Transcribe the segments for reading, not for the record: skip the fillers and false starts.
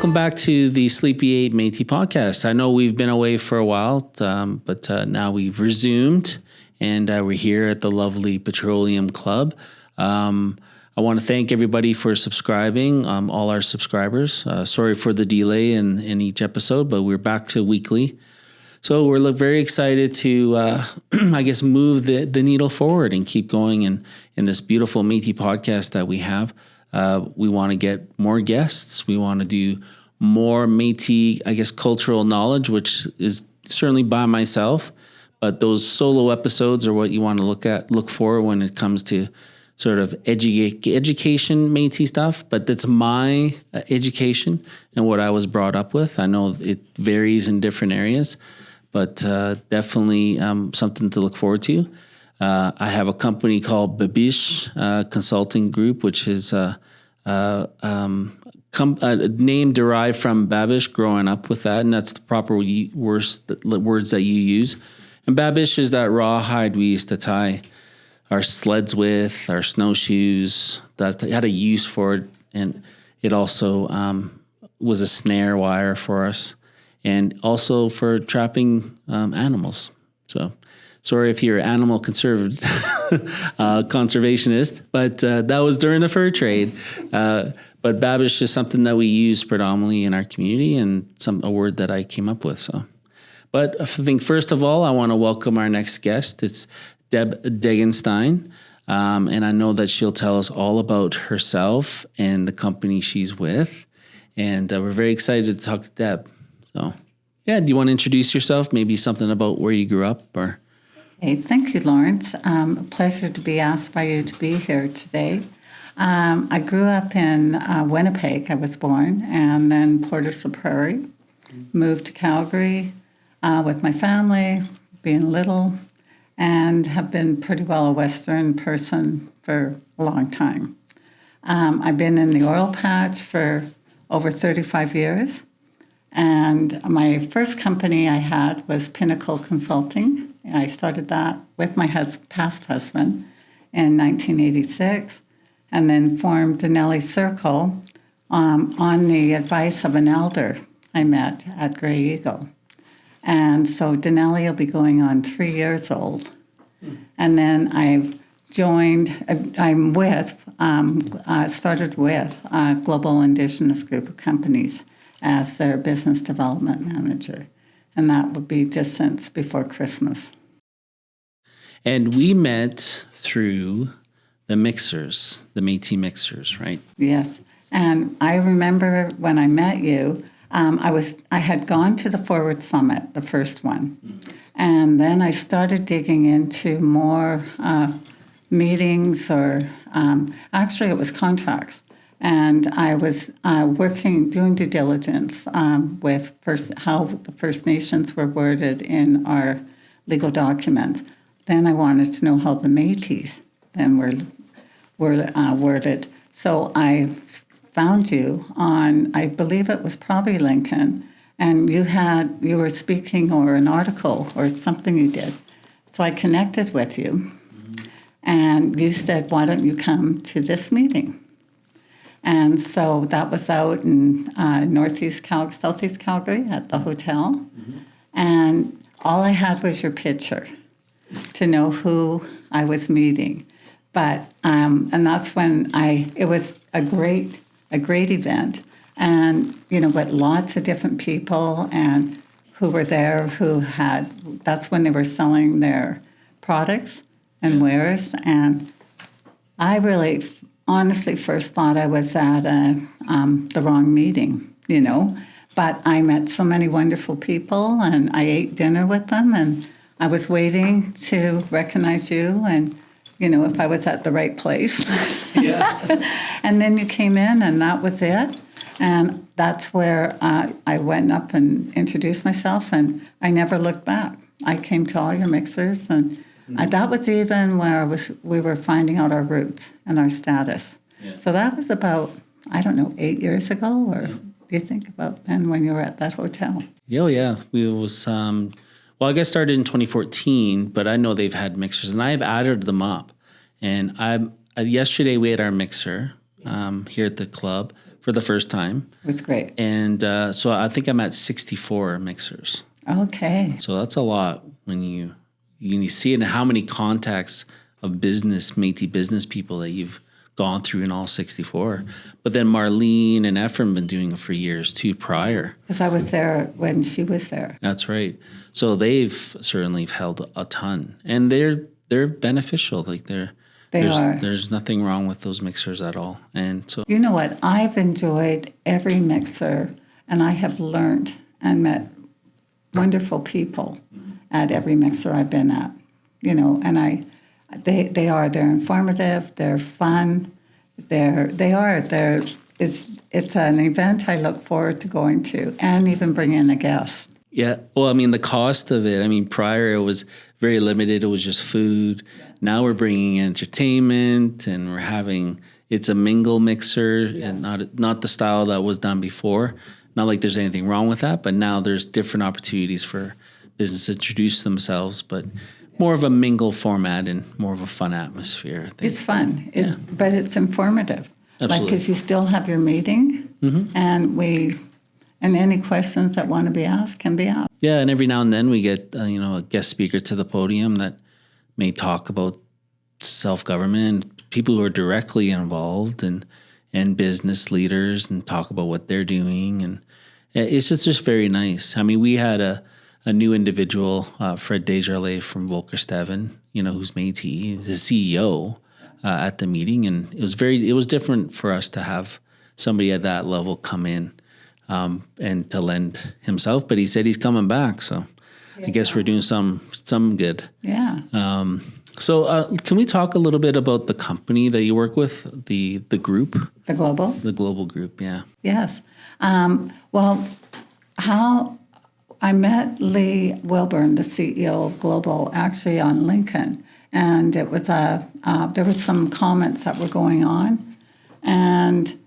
welcome back to the Sleepy 8 Métis podcast. I know we've been away for a while, but now we've resumed, and we're here at the lovely Petroleum Club. I want to thank everybody for subscribing, all our subscribers. Sorry for the delay in each episode, but we're back to weekly. So we're very excited to, I guess, move the needle forward and keep going in this beautiful Métis podcast that we have. We want to get more guests. We want to do more Métis, I guess, cultural knowledge, which is certainly by myself. But those solo episodes are what you want to look for when it comes to sort of education Métis stuff. But that's my education and what I was brought up with. I know it varies in different areas, but definitely something to look forward to. I have a company called Babish Consulting Group, which is a name derived from Babish, growing up with that, and that's the proper words that you use. And Babish is that rawhide we used to tie our sleds with, our snowshoes. That had a use for it, and it also was a snare wire for us, and also for trapping animals. So. Sorry if you're an animal conservationist, but that was during the fur trade. But Babish is something that we use predominantly in our community, and a word that I came up with. But I think first of all, I want to welcome our next guest. It's Deb Degenstein, and I know that she'll tell us all about herself and the company she's with. And we're very excited to talk to Deb. So, yeah, do you want to introduce yourself? Maybe something about where you grew up or... Hey, thank you, Lawrence. A pleasure to be asked by you to be here today. I grew up in Winnipeg, I was born, and then Port of the Prairie. Moved to Calgary with my family, being little, and have been pretty well a Western person for a long time. I've been in the oil patch for over 35 years, and my first company I had was Pinnacle Consulting. I started that with my past husband in 1986, and then formed Denali Circle on the advice of an elder I met at Grey Eagle. And so Denali will be going on 3 years old. And then I've started with a global indigenous group of companies as their business development manager. And that would be just since before Christmas. And we met through the mixers, the Métis mixers, right? Yes. And I remember when I met you, I had gone to the Forward Summit, the first one. Mm-hmm. And then I started digging into more meetings or actually it was contracts. And I was doing due diligence with how the First Nations were worded in our legal documents. Then I wanted to know how the Métis then were worded. So I found you on, I believe it was probably Lincoln, and you were speaking or an article or something you did. So I connected with you, and you said, why don't you come to this meeting? And so that was out in southeast Calgary at the hotel. Mm-hmm. And all I had was your picture to know who I was meeting. But, and that's when it was a great event. And, with lots of different people and who were there that's when they were selling their products and wares. And I really honestly first thought I was at the wrong meeting, but I met so many wonderful people and I ate dinner with them and I was waiting to recognize you and, if I was at the right place. Yeah. And then you came in and that was it. And that's where I went up and introduced myself and I never looked back. I came to all your mixers and that was even where we were finding out our roots and our status. Yeah. So that was about, 8 years ago, or do you think about then when you were at that hotel? Oh, yeah. I guess started in 2014, but I know they've had mixers, and I've added them up. And yesterday we had our mixer here at the club for the first time. It's great. And so I think I'm at 64 mixers. Okay. So that's a lot when you see it and how many contacts of Métis business people that you've gone through in all 64. But then Marlene and Ephraim been doing it for years too prior. Because I was there when she was there. That's right. So they've certainly held a ton. And they're beneficial. Like there's nothing wrong with those mixers at all. And so you know what? I've enjoyed every mixer, and I have learned and met wonderful people at every mixer I've been at. And they're informative, they're fun, it's an event I look forward to going to, and even bring in a guest. Yeah. Well, I mean, the cost of it, I mean, prior it was very limited. It was just food. Yeah. Now we're bringing entertainment, and it's a mingle mixer, and not the style that was done before. Not like there's anything wrong with that, but now there's different opportunities for business to introduce themselves, but more of a mingle format and more of a fun atmosphere, I think. It's fun, but it's informative. Absolutely. Because you still have your meeting, and any questions that want to be asked can be asked. Yeah, and every now and then we get a guest speaker to the podium that may talk about self-government, people who are directly involved, and business leaders, and talk about what they're doing, and it's just very nice. I mean, we had a new individual, Fred Desjardins from Volkersteven, who's Métis, the CEO, at the meeting, and it was different for us to have somebody at that level come in and to lend himself. But he said he's coming back, so I guess we're doing some good. Yeah. So can we talk a little bit about the company that you work with, the group? The Global? The Global Group, yeah. Yes. Well, how I met Lee Wilburn, the CEO of Global, actually on Lincoln, and it was there were some comments that were going on, and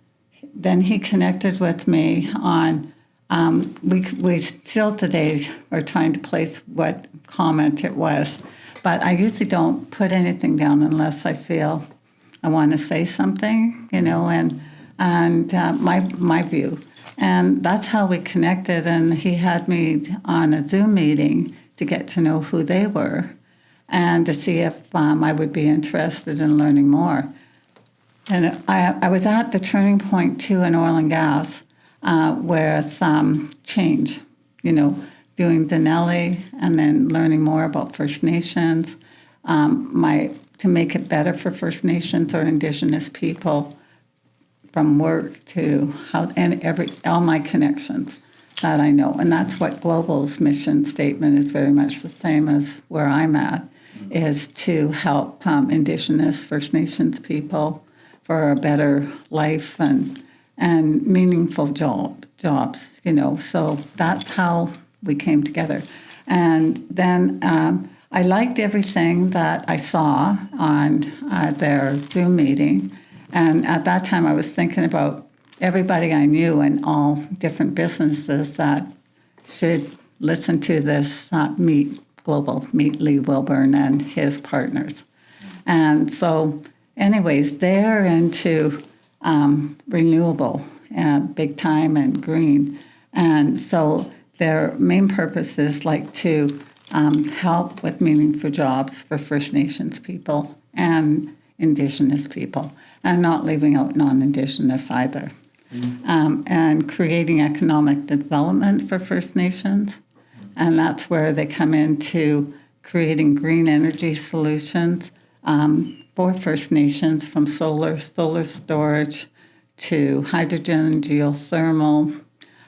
then he connected with me on. We still today are trying to place what comment it was, but I usually don't put anything down unless I feel I want to say something, and my view. And that's how we connected, and he had me on a Zoom meeting to get to know who they were and to see if I would be interested in learning more. And I was at the turning point, too, in oil and gas with change, doing Denali and then learning more about First Nations, to make it better for First Nations or Indigenous people, from work to all my connections that I know. And that's what Global's mission statement is, very much the same as where I'm at, is to help Indigenous First Nations people for a better life and meaningful jobs, So that's how we came together. And then I liked everything that I saw on their Zoom meeting. And at that time, I was thinking about everybody I knew in all different businesses that should listen to this meet Lee Wilburn and his partners. And so, anyways, they're into renewable, big time, and green. And so their main purpose is to help with meaningful jobs for First Nations people and Indigenous people, and not leaving out non-Indigenous either. And creating economic development for First Nations. And that's where they come into creating green energy solutions for First Nations, from solar storage to hydrogen, geothermal,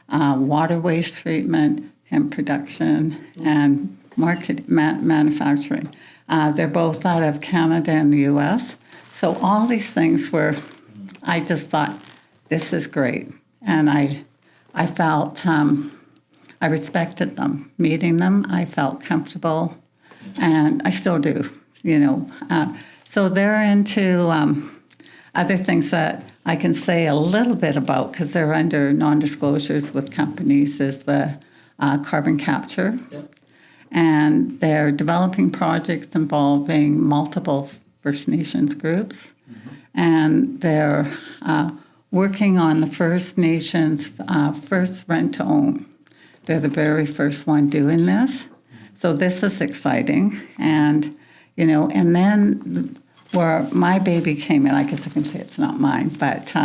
water waste treatment, hemp production, and manufacturing. They're both out of Canada and the U.S., so all these things I just thought, this is great. And I felt, I respected them. Meeting them, I felt comfortable, and I still do, So they're into other things that I can say a little bit about, because they're under non-disclosures with companies, is the carbon capture. Yep. And they're developing projects involving multiple First Nations groups. Mm-hmm. And they're working on the First Nations first rent-to-own. They're the very first one doing this. So this is exciting. And, and then where my baby came in, I guess I can say it's not mine, but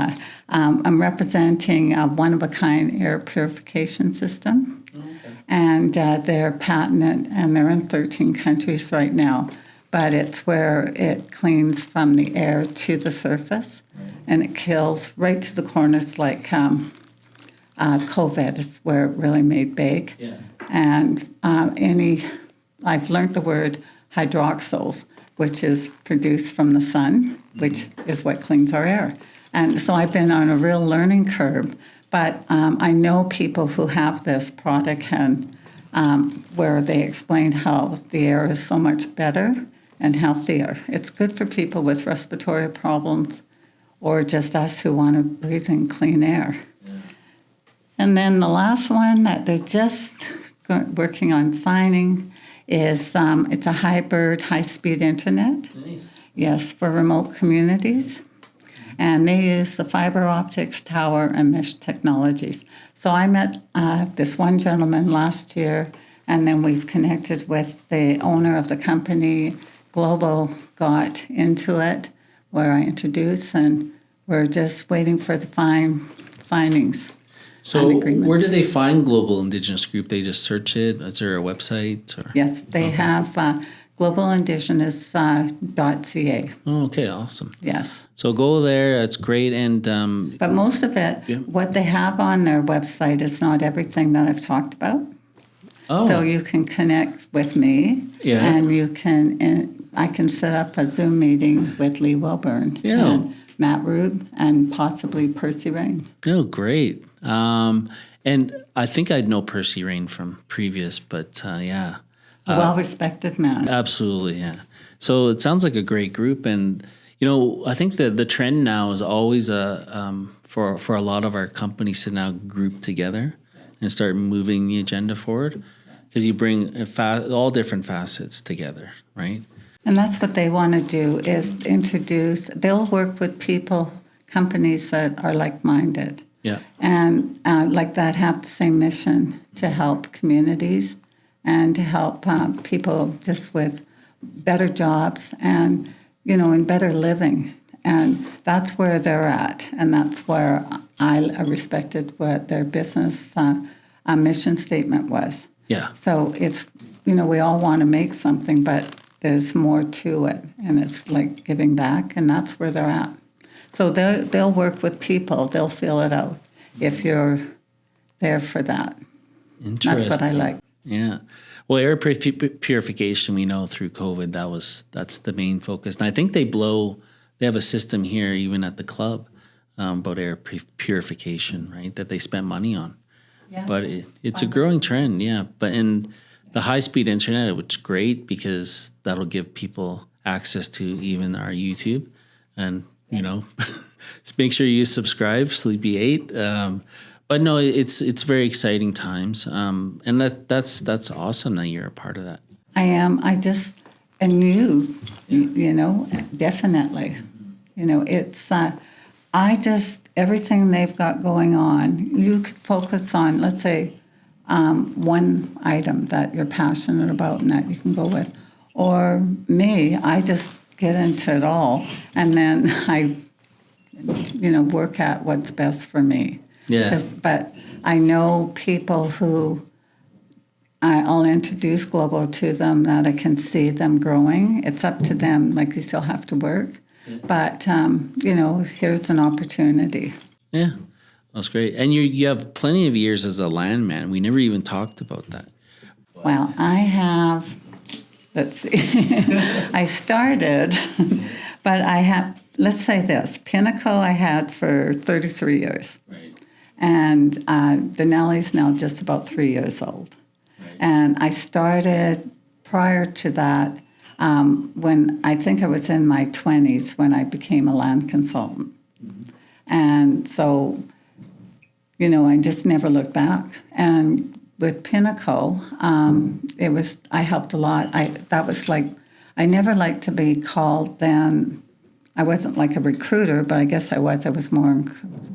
I'm representing a one-of-a-kind air purification system. Okay. And they're patented, and they're in 13 countries right now. But it's where it cleans from the air to the surface, and it kills right to the corners like COVID is where it really made big. Yeah. And I've learned the word hydroxyls, which is produced from the sun, which is what cleans our air. And so I've been on a real learning curve, but I know people who have this product and where they explained how the air is so much better and healthier. It's good for people with respiratory problems or just us who want to breathe in clean air. Yeah. And then the last one that they're just working on signing is it's a hybrid high-speed internet. Nice. Yes, for remote communities. And they use the fiber optics, tower, and mesh technologies. So I met this one gentleman last year, and then we've connected with the owner of the company. Global got into it, where I introduced, and we're just waiting for the signings. So where do they find Global Indigenous Group? They just search it? Is there a website? Or? Yes, they have globalindigenous.ca. Oh, okay, awesome. Yes. So go there, that's great. And but most of it, what they have on their website is not everything that I've talked about. Oh. So you can connect with me, and you can, and I can set up a Zoom meeting with Lee Wilburn, and Matt Rube, and possibly Percy Rain. Oh, great. And I think I'd know Percy Rain from previous, but yeah. A well-respected man. Absolutely, yeah. So it sounds like a great group. And, I think the trend now is always for a lot of our companies to now group together and start moving the agenda forward, because you bring all different facets together, right? And that's what they want to do, is introduce, they'll work with people, companies that are like-minded. Yeah. And like that have the same mission to help communities and to help people just with better jobs and, and better living. And that's where they're at. And that's where I respected what their business mission statement was. Yeah. So it's, we all want to make something, but there's more to it. And it's like giving back, and that's where they're at. So they'll work with people. They'll fill it out if you're there for that. Interesting. That's what I like. Yeah. Well, air purification, we know through COVID, that's the main focus. And I think they have a system here, even at the club, about air purification, right, that they spend money on. Yeah. But it's a growing trend, yeah. But in the high-speed internet, which is great because that'll give people access to even our YouTube. And, just make sure you subscribe, Sleepy 8. But no, it's very exciting times, and that's awesome that you're a part of that. I am. And you, definitely. It's everything they've got going on. You could focus on, let's say, one item that you're passionate about and that you can go with. Or me, I just get into it all, and then I, work at what's best for me. Yeah. But I know people who I'll introduce Global to them that I can see them growing. It's up to them. Like, you still have to work. Yeah. But, here's an opportunity. Yeah, that's great. And you have plenty of years as a landman. We never even talked about that. Well, I have, let's see. I started, but I have, let's say this. Pinnacle I had for 33 years. Right. And Denali's now just about 3 years old. Right. And I started prior to that when I think I was in my 20s when I became a land consultant. Mm-hmm. And so, I just never looked back. And with Pinnacle, I helped a lot. I never liked to be called then I wasn't like a recruiter, but I guess I was. I was more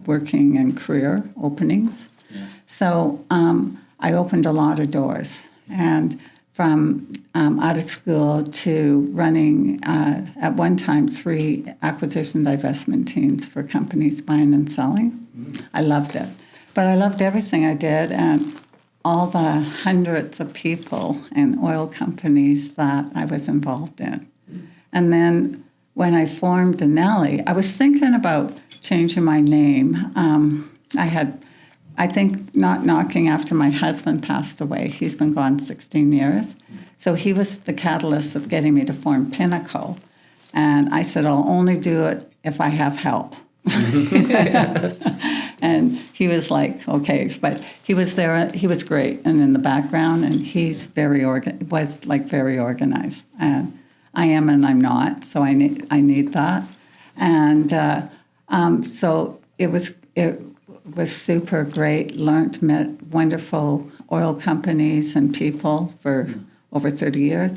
working in career openings. Yeah. So I opened a lot of doors. And from out of school to running, at one time, 3 acquisition divestment teams for companies buying and selling. I loved it. But I loved everything I did, and all the hundreds of people and oil companies that I was involved in. And then when I formed Denali, I was thinking about changing my name. I think not knocking after my husband passed away. He's been gone 16 years. So he was the catalyst of getting me to form Pinnacle. And I said, I'll only do it if I have help. And he was like, okay, but he was there. He was great, and in the background, and he's very organized. And I am, and I'm not, so I need that. And so it was super great. Met wonderful oil companies and people for over 30 years.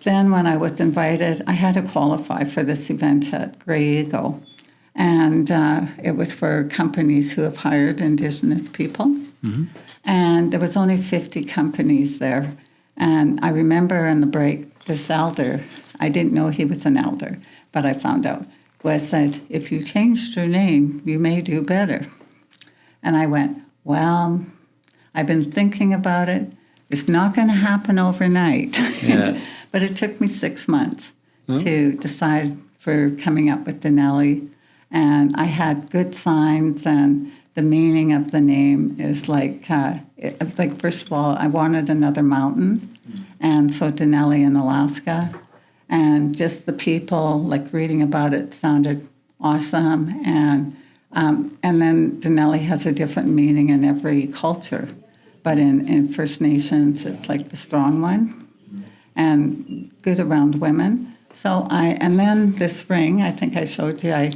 Then when I was invited, I had to qualify for this event at Grey Eagle. And it was for companies who have hired indigenous people. Mm-hmm. And there was only 50 companies there. And I remember in the break, this elder, I didn't know he was an elder, but I found out, was that if you changed your name, you may do better. And I went, well, I've been thinking about it. It's not going to happen overnight. Yeah. But it took me 6 months to decide for coming up with Denali. And I had good signs, and the meaning of the name is like first of all, I wanted another mountain, and so Denali in Alaska, and just the people, like reading about it sounded awesome, and then Denali has a different meaning in every culture, but in First Nations, it's like the strong one, and good around women. So and then this ring, I think I showed you,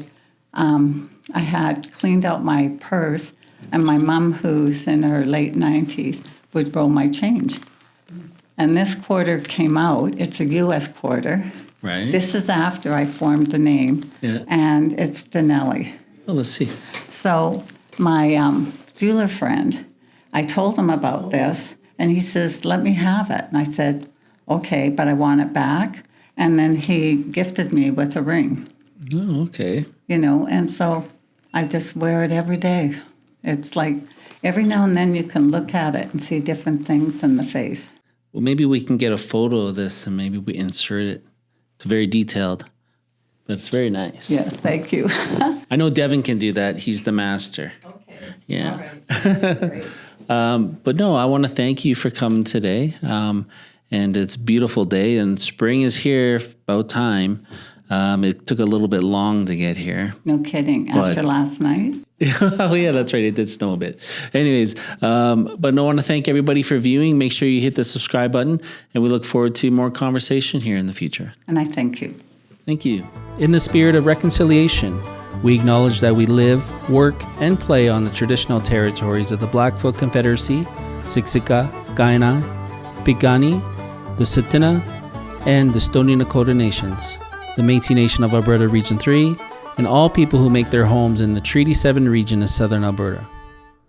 I had cleaned out my purse, and my mom, who's in her late 90s, would roll my change. And this quarter came out. It's a U.S. quarter. Right. This is after I formed the name, and it's Denali. Well, let's see. So my jeweler friend, I told him about this, and he says, let me have it. And I said, okay, but I want it back. And then he gifted me with a ring. Oh, okay. And so I just wear it every day. It's like every now and then you can look at it and see different things in the face. Well, maybe we can get a photo of this and maybe we insert it. It's very detailed, but it's very nice. Yeah, thank you. I know Devin can do that. He's the master. Okay. Yeah. All right. Great. But no, I want to thank you for coming today. And it's a beautiful day, and spring is here about time. It took a little bit long to get here. No kidding. After last night? Oh, yeah, that's right. It did snow a bit. Anyways, but no, I want to thank everybody for viewing. Make sure you hit the subscribe button, and we look forward to more conversation here in the future. And I thank you. Thank you. In the spirit of reconciliation, we acknowledge that we live, work, and play on the traditional territories of the Blackfoot Confederacy, Siksika, Kainai, Piikani, the Tsuut'ina, and the Stoney Nakoda Nations, the Métis Nation of Alberta Region 3, and all people who make their homes in the Treaty 7 region of Southern Alberta.